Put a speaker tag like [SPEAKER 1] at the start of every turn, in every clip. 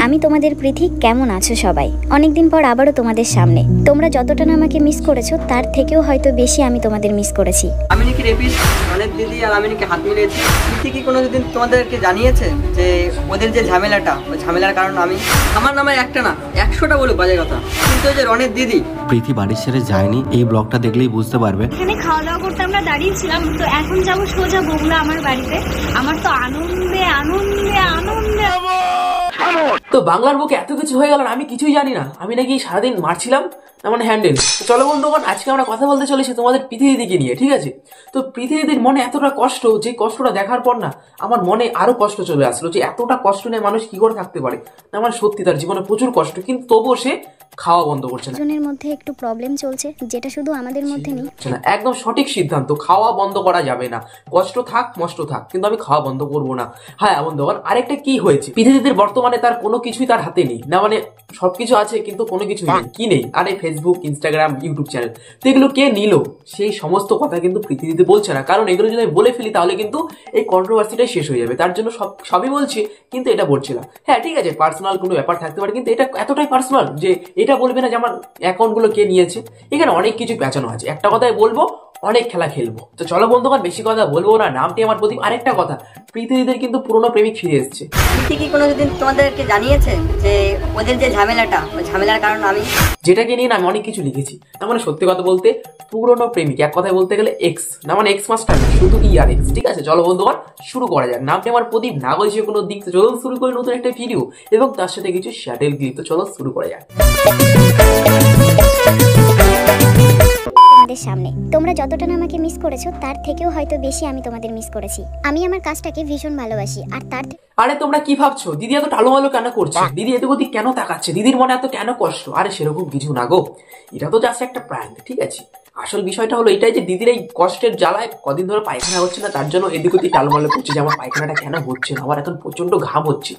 [SPEAKER 1] আমি তোমাদের প্রীতি, কেমন আছো সবাই? অনেকদিন পর আবারও তোমাদের সামনে। তোমরা যতটা না আমাকে মিস করেছো তার থেকেও হয়তো বেশি আমি তোমাদের মিস করেছি।
[SPEAKER 2] আমি নাকি রেপিস্ট, অনেক দিদি আর আমি নাকি হাত মিলিয়েছি। প্রীতি কি কোনোদিন তোমাদেরকে জানিয়েছে যে ওদের যে ঝামেলাটা, ওই ঝামেলার কারণ আমি? আমার নামে একটা না 100টা বলে বাজে কথা, কিন্তু ওই যে রনের দিদি।
[SPEAKER 3] প্রীতি বাড়ির ছেড়ে যায়নি, এই ব্লগটা দেখলেই বুঝতে পারবে।
[SPEAKER 1] এখানে খাওয়া দাওয়া করতে আমরা দাঁড়িয়েছিলাম, তো এখন যাবো সোজা বগুড়া আমার বাড়িতে। আমার তো আনন্দে আনন্দে আনন্দে।
[SPEAKER 4] তো বাংলার বুকে এত কিছু হয়ে গেল আমি কিছুই জানি না। আমি নাকি সারাদিন মারছিলাম না, মানে হ্যান্ডেল। তো চলো বন্ধুগণ, আজকে আমরা কথা বলতে চলেছি তোমাদের প্রীতি দিদিকে নিয়ে, ঠিক আছে? তো প্রীতি দিদির মনে এতটা কষ্ট, যে কষ্টটা দেখার পর না আমার মনে আরো কষ্ট চলে আসলো, যে এতটা কষ্ট নিয়ে মানুষ কি করে থাকতে পারে। না আমার সত্যি তার জীবনে প্রচুর কষ্ট, কিন্তু তবুও সে খাওয়া বন্ধ করছে না।
[SPEAKER 1] দুজনের মধ্যে একটু প্রবলেম চলছে, যেটা শুধু আমাদের মধ্যে নেই।
[SPEAKER 4] একদম সঠিক সিদ্ধান্ত, খাওয়া বন্ধ করা যাবে না। কষ্ট থাক মষ্ট থাক, কিন্তু আমি খাওয়া বন্ধ করবো না। হ্যাঁ বন্ধুগণ, আরেকটা কি হয়েছে, প্রীতি দিদির বর্তমানে তার কোনো কিছুই তার হাতে নেই না, মানে সবকিছু আছে কিন্তু কোনো কিছু নেই। কি নেই? আরে ফেসবুক, ইনস্টাগ্রাম, ইউটিউব চ্যানেল, তো এগুলো কে নিল? সেই সমস্ত কথা কিন্তু প্রীতি দিদি বলছে না, কারণ এগুলো যদি আমি বলে ফেলি তাহলে কিন্তু এই কন্ট্রোভার্সিটাই শেষ হয়ে যাবে। তার জন্য সবই বলছি, কিন্তু এটা বলছি না। হ্যাঁ ঠিক আছে, পার্সোনাল কোনো ব্যাপার থাকতে পারে, কিন্তু এটা এতটাই পার্সোনাল যে এটা বলবে না যে আমার অ্যাকাউন্টগুলো কে নিয়েছে। এখানে অনেক কিছু পেঁচানো আছে, একটা কথাই বলবো, অনেক খেলা খেলবো। তো চলো বন্ধুগণ, বেশি কথা বলবো না, নামটি আমার প্রদীপ। আরেকটা কথা, প্রীতি দিদির কিন্তু পুরোনো প্রেমিক ফিরে এসেছে।
[SPEAKER 2] প্রীতি কি কোনোদিন তোমাদেরকে জানিয়েছে যে ওদের যে ঝামেলাটা, ওই ঝামেলার কারণ আমি?
[SPEAKER 4] যেটাকে নিয়ে না আমি অনেক কিছু লিখেছি। না মানে সত্যি কথা বলতে, পুরোনো প্রেমিক, এক কথায় বলতে গেলে এক্স, না মানে এক্স মাস্টার, শুধু ERX। ঠিক আছে, চলো বন্ধুগণ শুরু করা যাক। নামটি আমার প্রদীপ, না বলছি কোনো দিক। তো চলুন শুরু করি নতুন একটা ভিডিও এবং তার সাথে কিছু শ্যাটেল গিয়ে। তো চলো শুরু করা যাক।
[SPEAKER 1] তোমাদের সামনে তোমরা যতটা না আমাকে মিস করেছো তার থেকেও হয়তো বেশি আমি তোমাদের মিস করেছি। আমি আমার কাজটাকে ভীষণ ভালোবাসি, আর তার
[SPEAKER 4] আরে তোমরা কি ভাবছো দিদি এত টালোমালো কেন করছে, দিদি এত গতি কেন তাকাচ্ছে, দিদির মনে এত কেন কষ্ট? আরে সেরকম কিছু না গো, এটা তো জাস্ট একটা প্র্যাঙ্ক, ঠিক আছে? আসল বিষয়টা হলো এটাই যে দিদির এই কষ্টের জ্বালায় কদিন ধরে পায়খানা হচ্ছে না, তার জন্য এদিক ওদিক টালোমালো করছে যে আমার পায়খানাটা কেন হচ্ছে না, আমার এখন প্রচন্ড ঘাম হচ্ছে।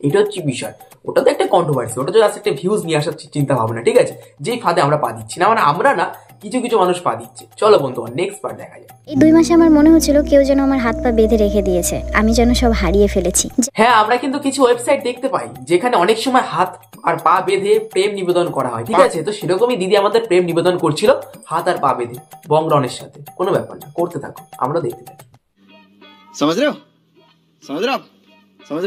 [SPEAKER 4] এটা হচ্ছে বিষয়। ওটা তো একটা কন্ট্রোভার্সি, ওটা তো জাস্ট একটা ভিউজ নিয়ে আসার চিন্তা ভাবনা, ঠিক আছে? যেই ফাঁদে আমরা পা দিচ্ছি না, মানে আমরা না, কিছু কিছু মানুষ পা দিচ্ছে। চলো বন্ধুগণ নেক্সট পার্ট দেখা যায়।
[SPEAKER 1] এই 2 মাসে আমার মনে হচ্ছিল কেউ যেন আমার হাত পা বেঁধে রেখে দিয়েছে, আমি যেন সব হারিয়ে ফেলেছি।
[SPEAKER 4] হ্যাঁ, আমরা কিন্তু কিছু ওয়েবসাইট দেখতে পাই যেখানে অনেক সময় হাত আর পা বেঁধে প্রেম নিবেদন করা হয়, ঠিক আছে? তো সেরকমই দিদি আমাদের প্রেম নিবেদন করছিল হাত আর পা বেঁধে বংরনের সাথে। কোনো ব্যাপার না, করতে থাকো, আমরা দেখতে থাকি।
[SPEAKER 5] समझ रहे हो समझ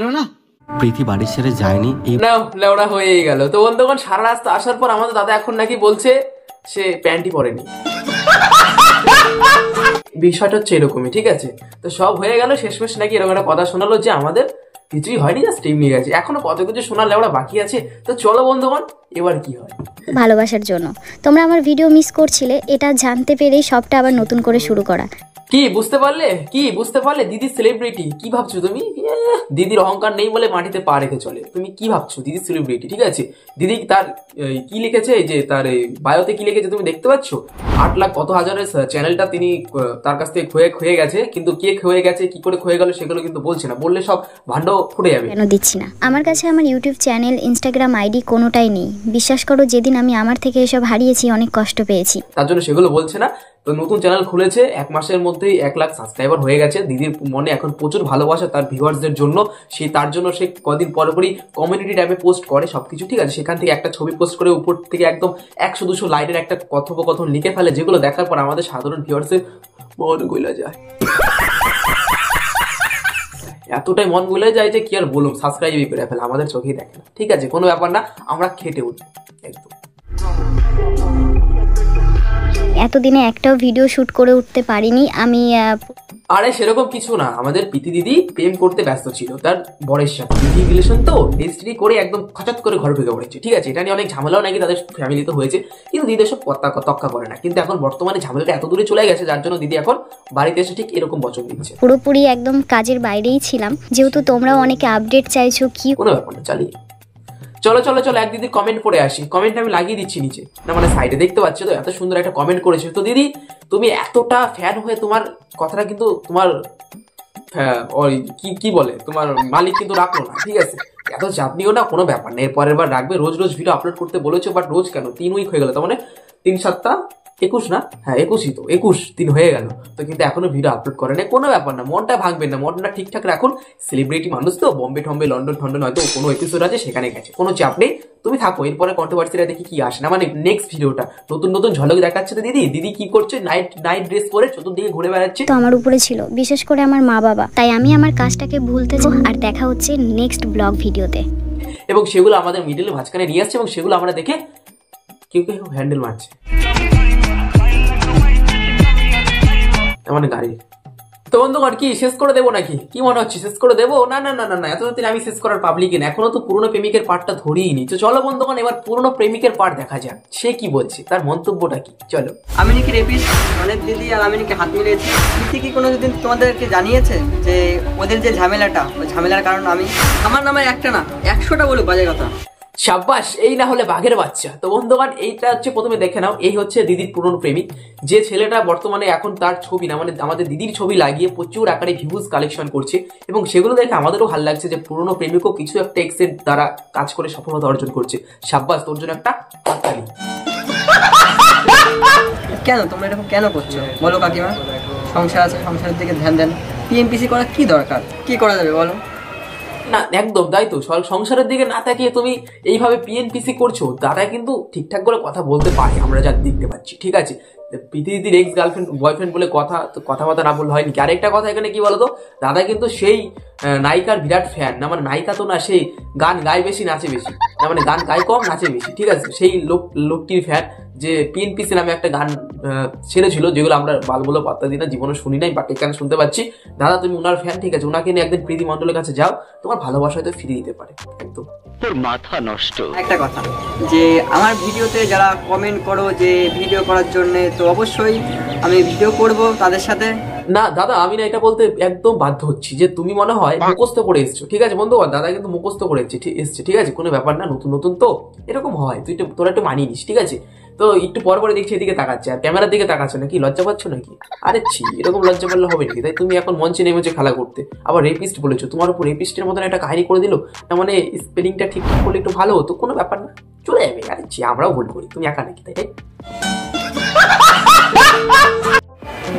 [SPEAKER 5] रहे हो ना?
[SPEAKER 3] প্রীতি বাড়ির ছেড়ে যায়নি, এই
[SPEAKER 4] লেওড়া হয়েই গেল। তো বন্ধুগণ, সারা রাস্তা আসার পর আমাদের দাদা এখন নাকি বলছে সে প্যান্টই পরেনি। বিষয়টা হচ্ছে এরকমই, ঠিক আছে? তো সব হয়ে গেল, শেষমেশ নাকি এরকম একটা কথা শোনালো যে আমাদের কিছুই হয়নি, জাস্ট টিম নিয়ে গেছে। এখনো কত কিছু শোনার লেওড়া বাকি আছে। তো চলো বন্ধুগণ, এবার কি হয়।
[SPEAKER 1] ভালোবাসার জন্য তোমরা আমার ভিডিও মিস করছিলে, এটা জানতে পেরেই সবটা আবার নতুন করে শুরু করা।
[SPEAKER 4] কি বুঝতে পারলে দিদি সেলিব্রিটি? কি ভাবছো তুমি? দিদির অহংকার নেই বলে মাটিতে পা রেখে চলে। তুমি কি ভাবছো দিদি সেলিব্রিটি, ঠিক আছে? দিদি তার কি লিখেছে, যে তার বায়োতে কি লিখেছে তুমি দেখতে পাচ্ছ? 8 লাখ কত হাজারের চ্যানেলটা তিনি তার কাছ থেকে ক্ষয়ে গেছে, কিন্তু কে ক্ষয়ে গেছে, কি করে ক্ষয়ে গেল সেগুলো কিন্তু বলছে না। বললে সব ভান্ড ফুটে যাবে।
[SPEAKER 1] কেন দিচ্ছি না? আমার কাছে আমার ইউটিউব চ্যানেল, ইনস্টাগ্রাম আইডি কোনোটাই নেই। বিশ্বাস করো, যেদিন আমি আমার থেকে এসব হারিয়েছি অনেক কষ্ট পেয়েছি।
[SPEAKER 4] তার জন্য সেগুলো বলছে না। তো নতুন চ্যানেল খুলেছে, 1 মাসের মধ্যেই 1 লাখ সাবস্ক্রাইবার হয়ে গেছে। দিদির মনে এখন প্রচুর ভালোবাসা তার ভিউয়ার্সদের জন্য। তার জন্য সে কদিন পরপরই কমিউনিটি ট্যাবে পোস্ট করে সবকিছু, ঠিক আছে? সেখান থেকে একটা ছবি পোস্ট করে উপর থেকে একদম 100-200 লাইনের একটা কথোপকথন লিখে ফেলে, যেগুলো দেখার পর আমাদের সাধারণ ভিউয়ার্সের মন গলে যায়। এতটাই মন গলে যায় যে কি আর বলুন, সাবস্ক্রাইবই করে ফেলে, আমাদের চোখেই দেখে না, ঠিক আছে? কোনো ব্যাপার না, আমরা খেটে উঠবো একদম।
[SPEAKER 1] এতদিনে একটাও ভিডিও শুট করে উঠতে পারিনি আমি।
[SPEAKER 4] আরে সেরকম কিছু না, আমাদের প্রীতি দিদি প্রেম করতে ব্যস্ত ছিল তার বরের সাথে। দিদি রিলেশন তো রেজিস্ট্রি করে একদম খচাত করে ঘর ঢুকে পড়েছে, ঠিক আছে? এটা নিয়ে অনেক ঝামেলাও নাকি তাদের ফ্যামিলিতে হয়েছে, কিন্তু দিদি সব তক্কা করে না। কিন্তু এখন বর্তমানে ঝামেলাটা এত দূরে চলে গেছে, যার জন্য দিদি এখন বাড়িতে এসে ঠিক এরকম বচন দিচ্ছে।
[SPEAKER 1] পুরোপুরি একদম কাজের বাইরেই ছিলাম, যেহেতু তোমরাও অনেকে আপডেট চাইছো। কি
[SPEAKER 4] কোনো ব্যাপার না, চালিয়ে চলো। এক দিদির কমেন্ট পড়ে আসি। কমেন্ট আমি লাগিয়ে দিচ্ছি নিচে, না মানে সাইডে দেখতে পাচ্ছ তো, এত সুন্দর একটা কমেন্ট করেছে। তো দিদি তুমি এতটা ফ্যান হয়ে তোমার কথাটা কিন্তু তোমার কি বলে তোমার মালিক কিন্তু রাখলো না, ঠিক আছে? এত চাপ নিও না, কোনো ব্যাপার নেই, পরের বার রাখবে। রোজ ভিডিও আপলোড করতে বলেছো, বাট রোজ কেন? 3 উইক হয়ে গেল, তার মানে 3 সপ্তাহ 21 না? হ্যাঁ 21ই তো, 21 দিন হয়ে গেল তো, কিন্তু এখনো ভিডিও আপলোড করে না। কোনো ব্যাপার না, মনটা ভাঙবেন না, মনটা ঠিকঠাক রাখুন। সেলিব্রিটি মানুষ তো, বম্বে টম্বে লন্ডন টন্ডন হয়তো কোনো এপিসোড আছে সেখানে গেছে, কোনো চাপ নেই, তুমি থাকো। এরপরে কন্ট্রোভার্সিটা দেখি কি আসে না, মানে নেক্সট ভিডিওটা নতুন নতুন ঝলক দেখাচ্ছে তো দিদি কি করছে, নাইট ড্রেস পরে চতুর্দিকে ঘুরে বেড়াচ্ছে।
[SPEAKER 1] তো আমার উপরে ছিল, বিশেষ করে আমার মা বাবা, তাই আমি আমার কাজটাকে ভুলতে চাই। আর দেখা হচ্ছে নেক্সট ব্লগ ভিডিওতে।
[SPEAKER 4] এবং সেগুলো আমাদের মিডলের মাঝখানে নিয়ে আসছে এবং সেগুলো আমরা দেখে কেউ কেউ হ্যান্ডেল মারছে, মানে গাড়ি। তো বন্ধুগণ কি শেষ করে দেবো নাকি, কি মনে হচ্ছে শেষ করে দেবো? না না না না না, এত তাড়াতাড়ি আমি শেষ করার পাবলিক না, এখনো তো পুরনো প্রেমিকের পার্টটা ধরিয়ে নি। তো চলো বন্ধুগণ এবার পুরনো প্রেমিকের পার্ট দেখা যাক, সে কি বলছে, তার মন্তব্যটা কি, চলো।
[SPEAKER 2] আমিনিকে রেপিস্ট রনের দিদি আর আমিনিকে হাত মিলিয়েছি। প্রীতি কি কোনোদিন তোমাদেরকে জানিয়েছে যে ওদের যে ঝামেলাটা, ওই ঝামেলার কারণ আমি? আমার নামে একটা না 100টা বলুক বাজে কথা।
[SPEAKER 4] সাব্বাস, এই না হলে বাঘের বাচ্চা। তো বন্ধুগণ এইটা হচ্ছে প্রথমে দেখে নাও, এই হচ্ছে দিদির পুরনো প্রেমিক, যে ছেলেটা বর্তমানে এখন তার ছবি না মানে আমাদের দিদির ছবি লাগিয়ে প্রচুর আকারে ভিউজ কালেকশন করছে এবং সেগুলো দেখে আমাদেরও ভালো লাগছে যে পুরনো প্রেমিকও কিছু একটা এক্সের দ্বারা কাজ করে সফলতা অর্জন করছে। সাব্বাস, তোর জন্য একটা হাততালি।
[SPEAKER 2] কেন তোমরা এরকম কেন করছো বলো কাকিমা? সংসার আছে, সংসারের দিকে ধ্যান দেন। পিএমপিসি করা কি দরকার, কি করা যাবে বলো?
[SPEAKER 4] না একদম তাই তো, সংসারের দিকে না তাকিয়ে তুমি এইভাবে পিএনপিসি করছো। দাদা কিন্তু ঠিকঠাক করে কথা বলতে পারে, আমরা যা দেখতে পাচ্ছি, ঠিক আছে। পৃথিবীর এক্স গার্লফ্রেন্ড বয়ফ্রেন্ড বলে কথাবার্তা না বললে হয়নি। আরেকটা কথা এখানে কি বলতো, দাদা কিন্তু সেই নায়িকার বিরাট ফ্যান না, মানে নায়িকা তো না, সেই গান গায় বেশি নাচে বেশি, না মানে গান গায় কম নাচে বেশি, ঠিক আছে। সেই লোকটির ফ্যান যে পিএনপিসি নামে একটা গান ছেড়েছিল, যেগুলো আমরা বাল বলে পাত্তা দিই না, জীবনে শুনি নাই, বাট এখানে শুনতে পাচ্ছি। দাদা তুমি উনার ফ্যান, ঠিক আছে, উনাকে নিয়ে একদিন প্রীতি মণ্ডলের কাছে যাও, তোমার ভালোবাসা হয়তো ফিরিয়ে দিতে পারে। একদম
[SPEAKER 6] তোর মাথা নষ্ট।
[SPEAKER 2] একটা কথা, যে আমার ভিডিওতে যারা কমেন্ট করো যে ভিডিও করার জন্য, তো অবশ্যই আমি ভিডিও করব তাদের সাথে।
[SPEAKER 4] না দাদা, আমি না এটা বলতে একদম বাধ্য হচ্ছি যে তুমি মনে হয় মুখস্থ করে এসছো, ঠিক আছে বন্ধু, দাদা কিন্তু মুখস্থ করে এসছে, ঠিক আছে, কোনো ব্যাপার না, নতুন নতুন তো এরকম হয়, তোরা একটু মানিয়ে নিস, ঠিক আছে। তো একটু পর পরে দেখছি এদিকে তাকাচ্ছে, আর ক্যামেরার দিকে তাকাচ্ছে নাকি, লজ্জা পাচ্ছ নাকি? আরে ছি, এরকম লজ্জা পারলে হবে নাকি? তাই তুমি এখন মঞ্চে নেমেছো খেলা করতে, আবার রেপিস্ট বলেছো, তোমার উপর রেপিস্টের মতন একটা কাহিনী করে দিল না, মানে স্পেলিংটা ঠিকঠাক করলে একটু ভালো হতো, কোনো ব্যাপার না, চলে যাবে। আরে ছি, আমরাও ভুল করি, তুমি একা নাকি? তাই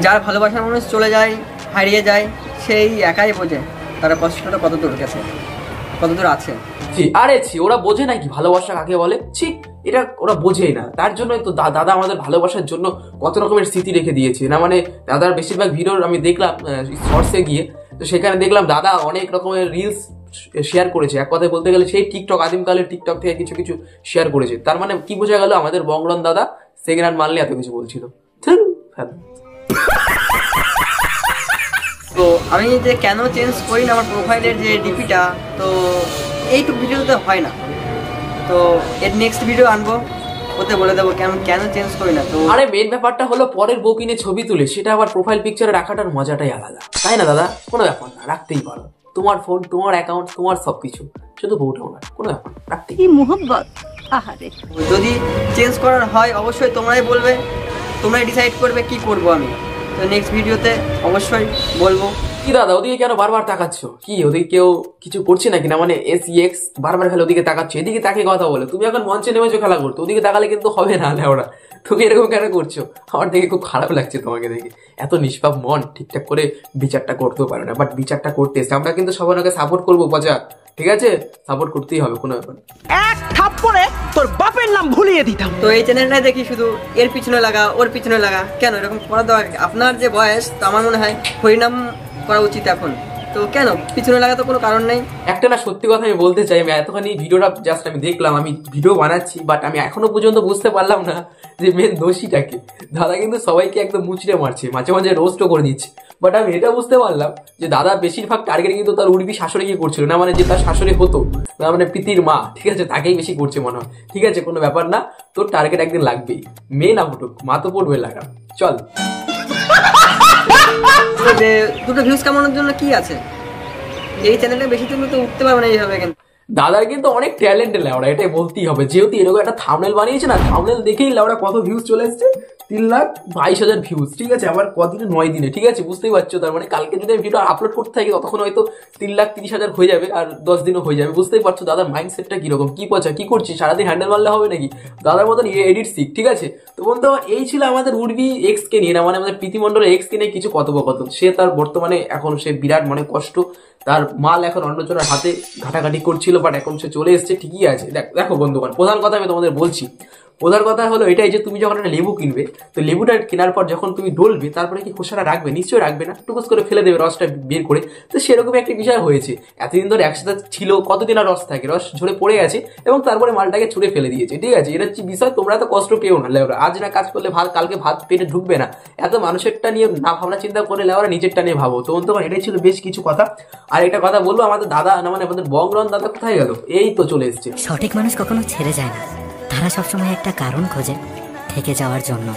[SPEAKER 2] যার ভালোবাসার মানুষ চলে যায়, হারিয়ে যায়, সেই একাই বোঝে তার কষ্টটা কত দূর গেছে, কত দূর আছে।
[SPEAKER 4] আরে ছি, ওরা বোঝে নাকি ভালোবাসা কাকে বলে? ছি, এটা ওরা বোঝেই না। তার জন্যই তো দাদা আমাদের ভালোবাসার জন্য কত রকমের স্মৃতি রেখে দিয়েছে না, মানে দাদার বেশিরভাগ ভিডিও আমি দেখলাম শর্টসে গিয়ে, তো সেখানে দেখলাম দাদা অনেক রকমের রিলস শেয়ার করেছে। এক কথায় বলতে গেলে সেই টিকটক, আদিমকালের টিকটক থেকে কিছু কিছু শেয়ার করেছে। তার মানে কি বোঝা গেল, আমাদের বংরন দাদা সেকেন্ড হ্যান্ড মানলে এত কিছু বলছিল।
[SPEAKER 2] তো আমি যে কেন চেঞ্জ করি না আমার প্রোফাইলের যে ডিপিটা, তো এইটুকু ভিডিওতে হয় না, তো এর নেক্সট ভিডিও আনবো, ওতে বলে দেবো কেন চেঞ্জ করি না। তো
[SPEAKER 4] আরে মেন ব্যাপারটা হলো পরের বউ কিনে ছবি তুলে সেটা আবার প্রোফাইল পিকচারে রাখাটার মজাটাই আলাদা, তাই না দাদা? কোনো ব্যাপার না, রাখতেই পারো, তোমার ফোন, তোমার অ্যাকাউন্ট, তোমার সবকিছু, শুধু বউটা ওনার, কোনো ব্যাপার না, রাখতেই।
[SPEAKER 7] কি মোহব্বত, আহারে।
[SPEAKER 2] যদি চেঞ্জ করার হয় অবশ্যই তোমরাই বলবে, তোমরাই ডিসাইড করবে কি করব আমি। তো নেক্সট ভিডিওতে অবশ্যই বলবো।
[SPEAKER 4] কি দাদা ওদিকে কেন বারবার তাকাচ্ছ? কি ওদিকে কেউ কিছু করছে নাকি? না মানে SEX বারবার খেলে ওদিকে তাকাচ্ছ, এদিকে তাকে কথা বলে। তুমি এখন মঞ্চে নেমেছো খেলা করতে, ওদিকে তাকালে কিন্তু হবে না। ওরা তুমি এরকম কেন করছো? আমার দেখে খুব খারাপ লাগছে তোমাকে দেখে। এত নিষ্পাপ মন, ঠিকঠাক করে বিচারটা করতেও পারো না, বাট বিচারটা করতে এসে আমরা কিন্তু সবাই ওকে সাপোর্ট করবো, বাজা, ঠিক আছে? সাপোর্ট করতেই হবে, কোনো ব্যাপার।
[SPEAKER 7] এক থাপ্পড়ে তোর বাপের নাম ভুলিয়ে দিতাম।
[SPEAKER 2] তো এই চ্যানেলটা দেখি শুধু এর পিছনে লাগা, ওর পিছনে লাগা, কেন এরকম করা দরকার? আপনার যে বয়স, তো আমার মনে হয় হরিনাম করা উচিত এখন, তো কেন পিছনে লাগা? তো কোনো কারণ নেই।
[SPEAKER 4] একটা না সত্যি কথা আমি বলতে চাই, আমি এতখানি ভিডিওটা জাস্ট আমি দেখলাম, আমি ভিডিও বানাচ্ছি, বাট আমি এখনো পর্যন্ত বুঝতে পারলাম না যে মেন দোষীটাকে। দাদা কিন্তু সবাইকে একদম মুচড়ে মারছে, মাঝে মাঝে রোস্টও করে দিচ্ছে, বাট আমি এটা বুঝতে পারলাম যে দাদা বেশিরভাগ টার্গেট কিন্তু তার উর্বি শাশুড়িকে করছিল, না মানে যে তার শাশুড়ি হতো, না মানে প্রীতির মা, ঠিক আছে, তাকেই বেশি করছে মনে হয়। ঠিক আছে, কোনো ব্যাপার না, তোর টার্গেট একদিন লাগবেই, মেয়ে না ফুটুক, মা তো পড়বে লাগা, চল।
[SPEAKER 2] যে দুটো ভিউজ কামানোর জন্য কি আছে, এই চ্যানেলে বেশি তুমি তো উঠতে পারবে না এইভাবে। কিন্তু
[SPEAKER 4] দাদার কিন্তু অনেক ট্যালেন্ট লেওড়া, এটাই বলতেই হবে, যেহেতু এরকম একটা থাম্বনেল বানিয়েছে না, থাম্বনেল দেখেই লেওড়া কত ভিউজ চলে এসছে। 3,22,000 ভিউজ, ঠিক আছে, আবার কদিনে 9 দিনে, ঠিক আছে, বুঝতেই পারছো। তার মানে কালকে যদি আমি ভিডিও আপলোড করতে থাকি ততক্ষণ হয়তো 3,30,000 হয়ে যাবে, আর 10 দিনও হয়ে যাবে। বুঝতেই পারছো দাদার মাইন্ডসেটটা কিরকম, কি পচা কি করছি, সারাদিন হ্যান্ডেল মারলে হবে নাকি? দাদার মতন এডিট শিখ, ঠিক আছে। তো বন্ধু এই ছিল আমাদের উর্বি এক্স কে নিয়ে, না মানে আমাদের প্রীতিমণ্ডলের এক্স কে নিয়ে কিছু কথোপকথন। সে তার বর্তমানে এখন সে বিরাট মনে কষ্ট, তার মাল এখন অন্যজনের হাতে ঘাটাঘাটি করছিল, বাট এখন সে চলে এসছে, ঠিকই আছে। দেখো বন্ধুগণ, প্রধান কথা আমি তোমাদের বলছি, প্রধান কথা হলো এটাই যে তুমি যখন একটা লেবু কিনবে, তো লেবুটা কেনার পর যখন তুমি ডলবে, তারপরে কি খোসাটা রাখবে? নিশ্চয়ই রাখবে না, টুকুস করে ফেলে দেবে রসটা বের করে। তো সেরকমই একটা বিষয় হয়েছে, এতদিন ধরে একসাথে ছিল, কতদিন আর রস থাকে, রস ঝরে পড়ে গেছে এবং তারপরে মালটাকে ছুঁড়ে ফেলে দিয়েছে, ঠিক আছে। এটা হচ্ছে বিষয়, তোমরা তো কষ্ট পেও না লেবরা, আজ না কাজ করলে কালকে ভাত পেটে ঢুকবে না, এত মানুষেরটা নিয়ে না ভাবনা চিন্তা করে লেবরা নিজেরটা নিয়ে ভাবো। তো তখন এটাই ছিল বেশ কিছু কথা। আর একটা কথা বলবো, আমাদের দাদা না মানে আমাদের বংরন দাদা কোথায় গেল? এই তো চলে এসছে।
[SPEAKER 6] সঠিক মানুষ কখনো ছেড়ে যায় না, তারা সবসময় একটা কারণ খোঁজে থেকে যাওয়ার জন্য।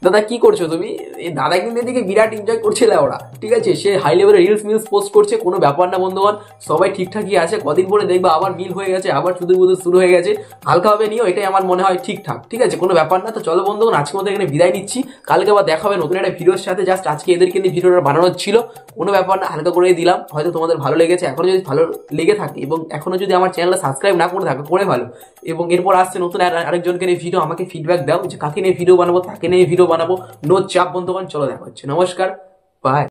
[SPEAKER 4] দাদা কি করছো তুমি? এই দাদা কিন্তু এদিকে বিরাট এনজয় করছে ওরা, ঠিক আছে। সে হাই লেভেলের রিলস পোস্ট করছে, কোনো ব্যাপার না বন্ধুগণ, সবাই ঠিকঠাকই আছে। কদিন পরে দেখবে আবার মিল হয়ে গেছে, আবার শুধু শুরু হয়ে গেছে। হালকাভাবে নিও, এটাই আমার মনে হয় ঠিকঠাক, ঠিক আছে, কোনো ব্যাপার না। তো চলো বন্ধুগণ, আজকে মধ্যে এখানে বিদায় নিচ্ছি, কালকে আবার দেখা হবে নতুন একটা ভিডিওর সাথে। জাস্ট আজকে এদেরকে নিয়ে ভিডিওটা বানানোর ছিল, কোনো ব্যাপার না, হালকা করে দিলাম, হয়তো তোমাদের ভালো লেগেছে। এখনো যদি ভালো লেগে থাকে এবং এখনো যদি আমার চ্যানেলটা সাবস্ক্রাইব না করে থাকে, করে ভালো। এবং এরপর আসছে নতুন আরেকজনকে নিয়ে ভিডিও, আমাকে ফিডব্যাক দাও যে কাকে নিয়ে ভিডিও বানাবো, তাকে নিয়ে ভিডিও বানাবো, নো চাপ বন্ধুগণ। চলো দেখা হচ্ছে, নমস্কার, বাই।